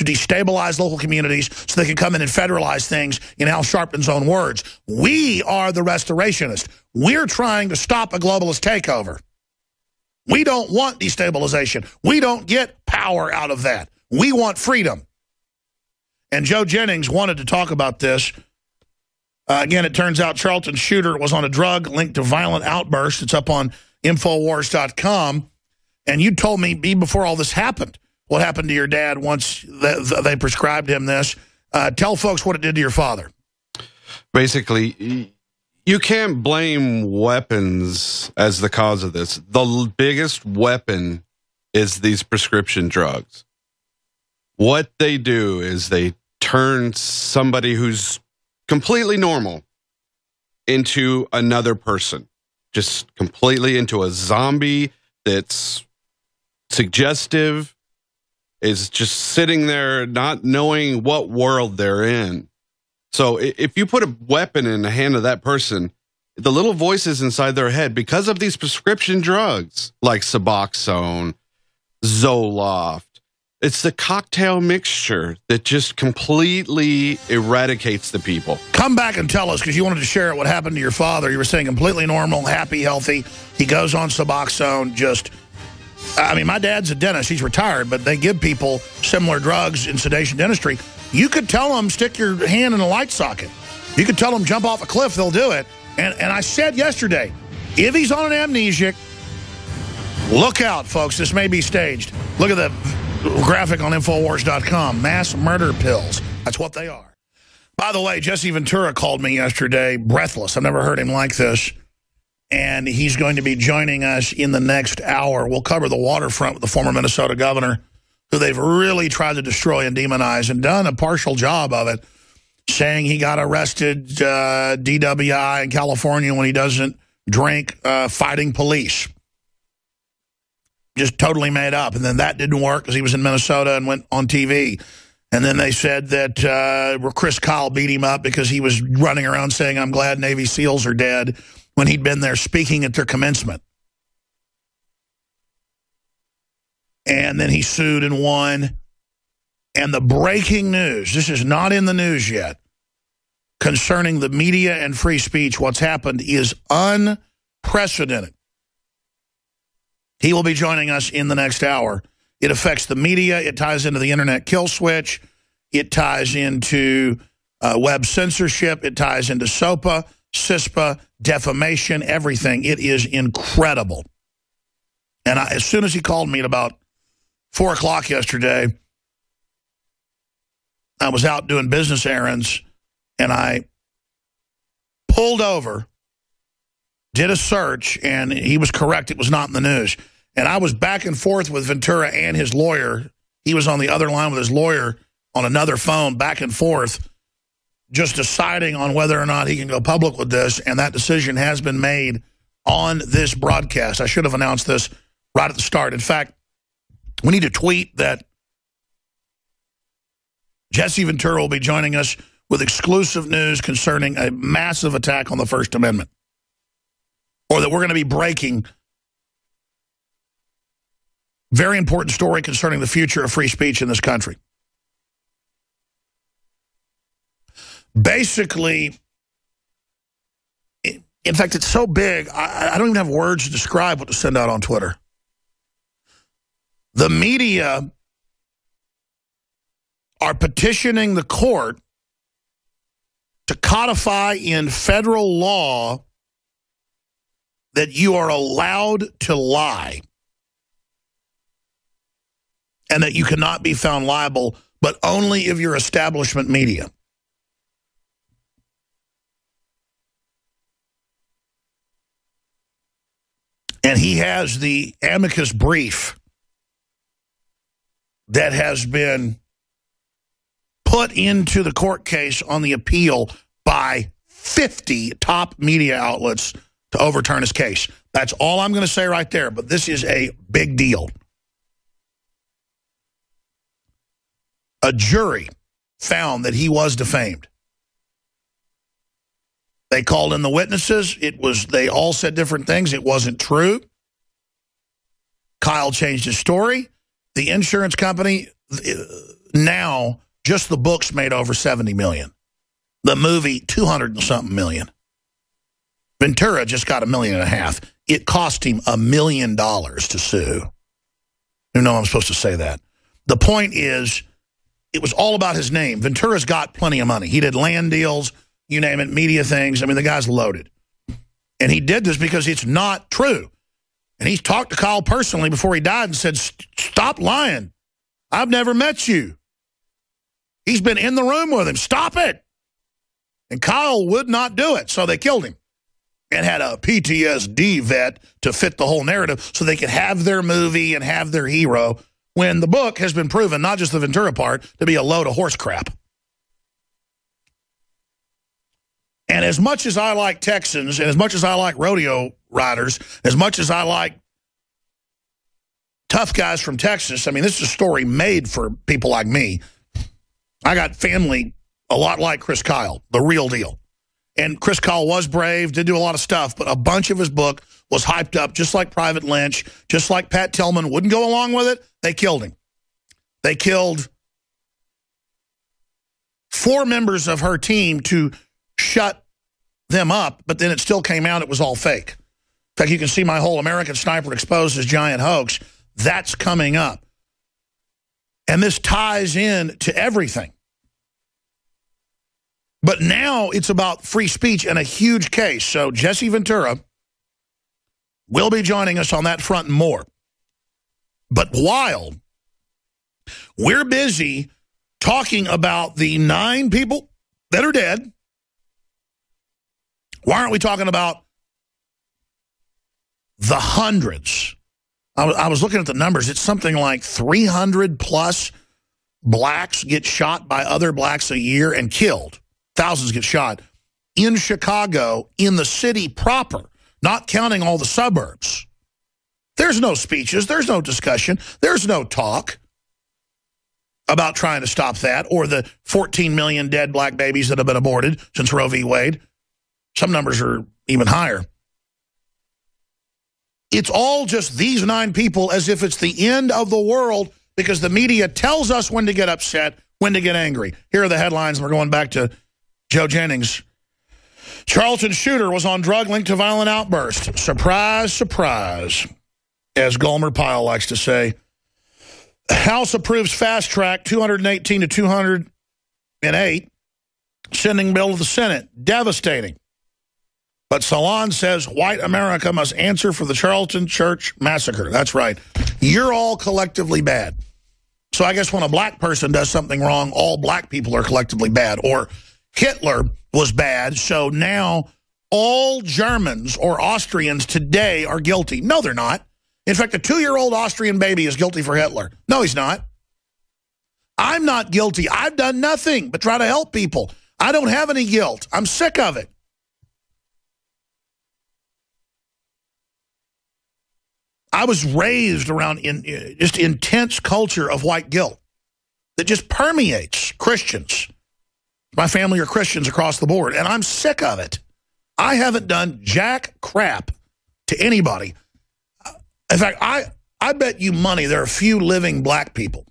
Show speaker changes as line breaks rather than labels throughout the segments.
to destabilize local communities so they can come in and federalize things in Al Sharpton's own words. We are the restorationists. We're trying to stop a globalist takeover. We don't want destabilization. We don't get power out of that. We want freedom. And Joe Jennings wanted to talk about this. Again, it turns out Charlton shooter was on a drug linked to violent outbursts. It's up on Infowars.com. And you told me before all this happened, what happened to your dad once they prescribed him this. Tell folks what it did to your father.
Basically, you can't blame weapons as the cause of this. The biggest weapon is these prescription drugs. What they do is they turn somebody who's completely normal into another person, just completely into a zombie that's suggestive, is just sitting there not knowing what world they're in. So if you put a weapon in the hand of that person, the little voices inside their head, because of these prescription drugs like Suboxone, Zoloft, it's the cocktail mixture that just completely eradicates the people.
Come back and tell us, because you wanted to share what happened to your father. You were saying completely normal, happy, healthy. He goes on Suboxone, I mean, my dad's a dentist. He's retired, but they give people similar drugs in sedation dentistry. You could tell them, stick your hand in a light socket. You could tell them, jump off a cliff, they'll do it. And I said yesterday, if he's on an amnesiac, look out, folks. This may be staged. Look at the graphic on Infowars.com. Mass murder pills. That's what they are. By the way, Jesse Ventura called me yesterday, breathless. I've never heard him like this. And he's going to be joining us in the next hour. We'll cover the waterfront with the former Minnesota governor, who they've really tried to destroy and demonize and done a partial job of it, saying he got arrested DWI in California when he doesn't drink, fighting police. Just totally made up. And then that didn't work because he was in Minnesota and went on TV. And then they said that Chris Kyle beat him up because he was running around saying, I'm glad Navy SEALs are dead, when he'd been there speaking at their commencement. And then he sued and won. And the breaking news, this is not in the news yet, concerning the media and free speech, what's happened is unprecedented. He will be joining us in the next hour. It affects the media. It ties into the internet kill switch. It ties into web censorship. It ties into SOPA, CISPA, defamation, everything. It is incredible. And as soon as he called me at about 4 o'clock yesterday, I was out doing business errands, and I pulled over, did a search, and he was correct. It was not in the news. And I was back and forth with Ventura and his lawyer. He was on the other line with his lawyer on another phone, back and forth, just deciding on whether or not he can go public with this, and that decision has been made on this broadcast. I should have announced this right at the start. In fact, we need to tweet that Jesse Ventura will be joining us with exclusive news concerning a massive attack on the First Amendment, or that we're going to be breaking very important story concerning the future of free speech in this country. Basically, in fact, it's so big, I don't even have words to describe what to send out on Twitter. The media are petitioning the court to codify in federal law that you are allowed to lie and that you cannot be found liable, but only if you're establishment media. And he has the amicus brief that has been put into the court case on the appeal by 50 top media outlets to overturn his case. That's all I'm going to say right there, but this is a big deal. A jury found that he was defamed. They called in the witnesses. They all said different things. It wasn't true. Kyle changed his story. The insurance company now, just the books made over $70 million. The movie, 200 and something million. Ventura just got $1.5 million. It cost him $1 million to sue. You know I'm supposed to say that. The point is, it was all about his name. Ventura's got plenty of money. He did land deals, you name it, media things. I mean, the guy's loaded. And he did this because it's not true. And he's talked to Kyle personally before he died and said, stop lying. I've never met you. He's been in the room with him. Stop it. And Kyle would not do it, so they killed him. And had a PTSD vet to fit the whole narrative so they could have their movie and have their hero, when the book has been proven, not just the Ventura part, to be a load of horse crap. And as much as I like Texans, and as much as I like rodeo riders, as much as I like tough guys from Texas, I mean, this is a story made for people like me. I got family a lot like Chris Kyle, the real deal. And Chris Kyle was brave, did do a lot of stuff, but a bunch of his book was hyped up, just like Private Lynch, just like Pat Tillman wouldn't go along with it. They killed him. They killed 4 members of her team to shut them up, but then it still came out it was all fake. In fact, you can see my whole American Sniper Exposed as giant hoax. That's coming up. And this ties in to everything. But now it's about free speech and a huge case. So Jesse Ventura will be joining us on that front and more. But while we're busy talking about the 9 people that are dead, why aren't we talking about the hundreds? I was looking at the numbers. It's something like 300 plus blacks get shot by other blacks a year and killed. Thousands get shot in Chicago, in the city proper, not counting all the suburbs. There's no speeches. There's no discussion. There's no talk about trying to stop that, or the 14 million dead black babies that have been aborted since Roe v. Wade. Some numbers are even higher. It's all just these 9 people as if it's the end of the world because the media tells us when to get upset, when to get angry. Here are the headlines. We're going back to Joe Jennings. Charleston shooter was on drug linked to violent outburst. Surprise, surprise, as Gomer Pyle likes to say. House approves fast track 218 to 208, sending bill to the Senate. Devastating. But Salon says white America must answer for the Charleston church massacre. That's right. You're all collectively bad. So I guess when a black person does something wrong, all black people are collectively bad. Or Hitler was bad, so now all Germans or Austrians today are guilty. No, they're not. In fact, a 2-year-old Austrian baby is guilty for Hitler. No, he's not. I'm not guilty. I've done nothing but try to help people. I don't have any guilt. I'm sick of it. I was raised around just intense culture of white guilt that just permeates Christians. My family are Christians across the board, and I'm sick of it. I haven't done jack crap to anybody. In fact, I bet you money there are a few living black people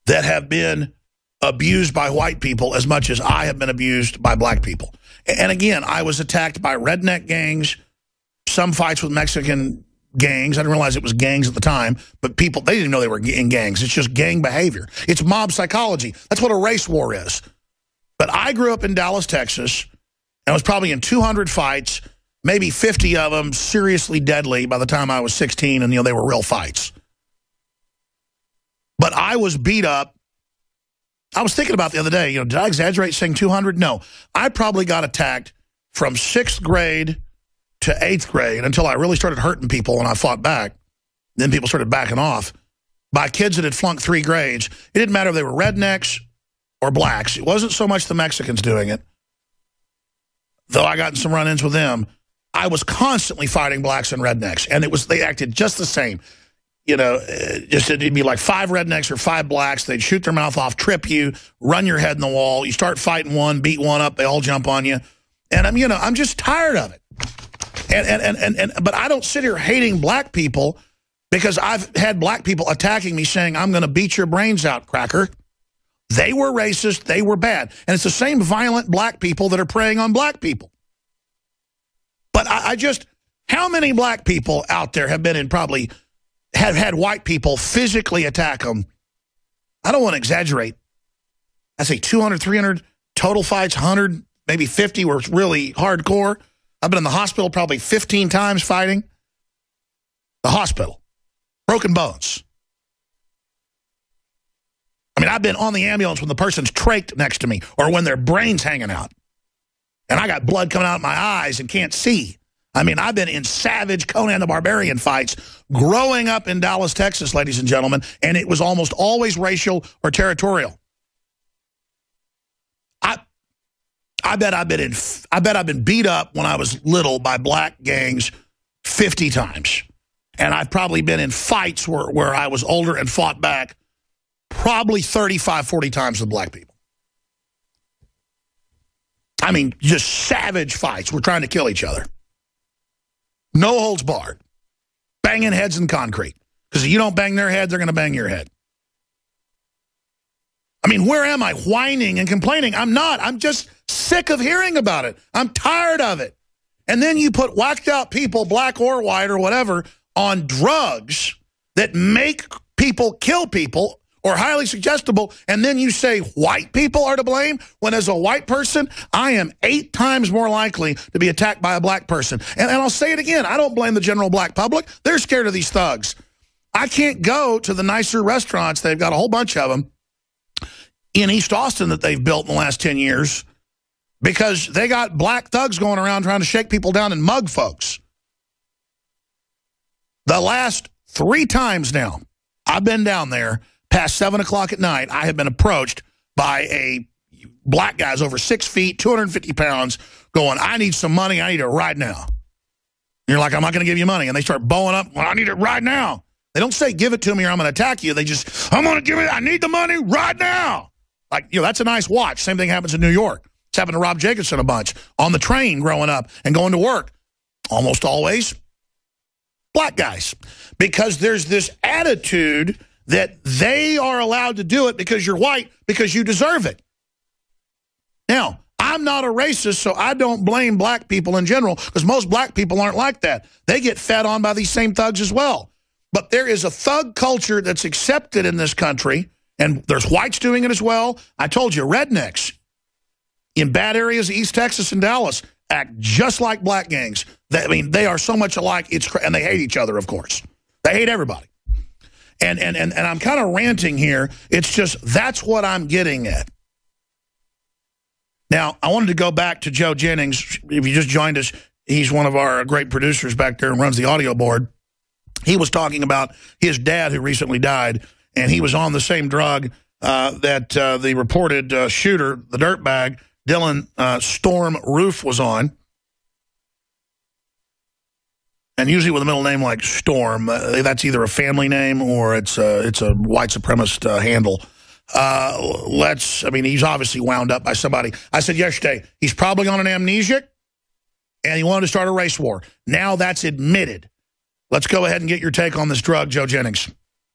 that have been abused by white people as much as I have been abused by black people. And again, I was attacked by redneck gangs, some fights with Mexican gangs. I didn't realize it was gangs at the time, but people, they didn't know they were in gangs. It's just gang behavior. It's mob psychology. That's what a race war is. But I grew up in Dallas, Texas, and was probably in 200 fights, maybe 50 of them seriously deadly by the time I was 16, and they were real fights. But I was beat up. I was thinking about the other day, did I exaggerate saying 200? No. I probably got attacked from 6th grade to 8th grade until I really started hurting people when I fought back. Then people started backing off by kids that had flunked 3 grades. It didn't matter if they were rednecks or blacks. It wasn't so much the Mexicans doing it, though I got in some run-ins with them. I was constantly fighting blacks and rednecks, and they acted just the same. It'd be like 5 rednecks or 5 blacks. They'd shoot their mouth off, trip you, run your head in the wall. You start fighting one, beat one up, they all jump on you. And I'm just tired of it. But I don't sit here hating black people Because I've had black people attacking me saying, I'm going to beat your brains out, cracker. They were racist. They were bad. And it's the same violent black people that are preying on black people. But I just, how many black people out there have been in probably, have had white people physically attack them? I don't want to exaggerate. I say 200, 300 total fights, 100, maybe 50 were really hardcore. I've been in the hospital probably 15 times fighting. The hospital. Broken bones. I mean, I've been on the ambulance when the person's trached next to me or when their brain's hanging out. And I got blood coming out of my eyes and can't see. I mean, I've been in savage Conan the Barbarian fights growing up in Dallas, Texas, ladies and gentlemen, and it was almost always racial or territorial. I bet I've been beat up when I was little by black gangs 50 times. And I've probably been in fights where I was older and fought back probably 35, 40 times with black people. I mean, just savage fights. We're trying to kill each other. No holds barred. Banging heads in concrete. Because if you don't bang their head, they're going to bang your head. I mean, where am I? Whining and complaining. I'm not. I'm just sick of hearing about it. I'm tired of it. And then you put whacked out people, black or white or whatever, on drugs that make people kill people or highly suggestible, and then you say white people are to blame, when as a white person, I am 8 times more likely to be attacked by a black person. And I'll say it again, I don't blame the general black public. They're scared of these thugs. I can't go to the nicer restaurants, they've got a whole bunch of them, in East Austin that they've built in the last 10 years, because they got black thugs going around trying to shake people down and mug folks. The last 3 times now, I've been down there past 7 o'clock at night. I have been approached by a black guy's over 6 feet, 250 pounds, going, I need some money. I need it right now. And you're like, I'm not going to give you money. And they start bowing up. Well, I need it right now. They don't say, give it to me or I'm going to attack you. They just, I'm going to give it. I need the money right now. Like, you know, that's a nice watch. Same thing happens in New York. It's happened to Rob Jacobson a bunch on the train growing up and going to work. Almost always black guys, because there's this attitude that they are allowed to do it because you're white, because you deserve it. Now, I'm not a racist, so I don't blame black people in general, because most black people aren't like that. They get fed on by these same thugs as well. But there is a thug culture that's accepted in this country, and there's whites doing it as well. I told you, rednecks in bad areas of East Texas and Dallas act just like black gangs. I mean, they are so much alike, and they hate each other, of course. They hate everybody. And I'm kind of ranting here. It's just, that's what I'm getting at. Now, I wanted to go back to Joe Jennings. If you just joined us, he's one of our great producers back there and runs the audio board. He was talking about his dad who recently died, and he was on the same drug that the reported shooter, the dirtbag, Dylan Storm Roof, was on. And usually with a middle name like Storm, that's either a family name or it's a white supremacist handle. I mean, he's obviously wound up by somebody. I said yesterday, he's probably on an amnesiac, and he wanted to start a race war. Now that's admitted. Let's go ahead and get your take on this drug, Joe Jennings.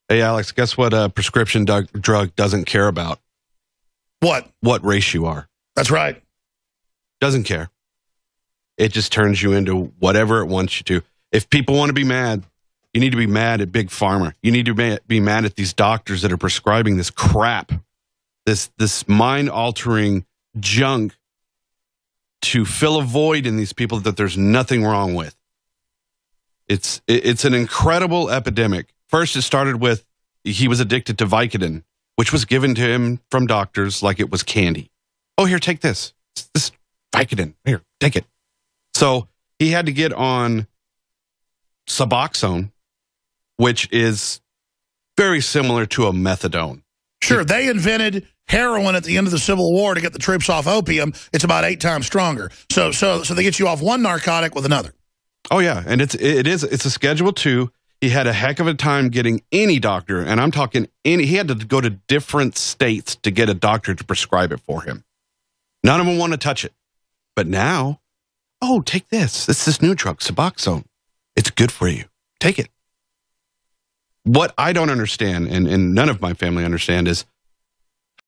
Hey, Alex, guess what a prescription drug doesn't care about?
What?
What race you are.
That's right.
Doesn't care. It just turns you into whatever it wants you to. If people want to be mad, you need to be mad at Big Pharma. You need to be mad at these doctors that are prescribing this crap, this mind-altering junk to fill a void in these people that there's nothing wrong with. It's an incredible epidemic. First, it started with he was addicted to Vicodin, which was given to him from doctors like it was candy. Oh, here, take this. This Vicodin. Here, take it. So he had to get on Suboxone, which is very similar to a methadone.
Sure, they invented heroin at the end of the Civil War to get the troops off opium. It's about 8 times stronger. So they get you off one narcotic with another. Oh
yeah, and it's a Schedule II. He had a heck of a time getting any doctor, and I'm talking any. He had to go to different states to get a doctor to prescribe it for him. None of them want to touch it. But now, oh, take this. It's this new drug, Suboxone. It's good for you. Take it. what I don't understand, and none of my family understand, is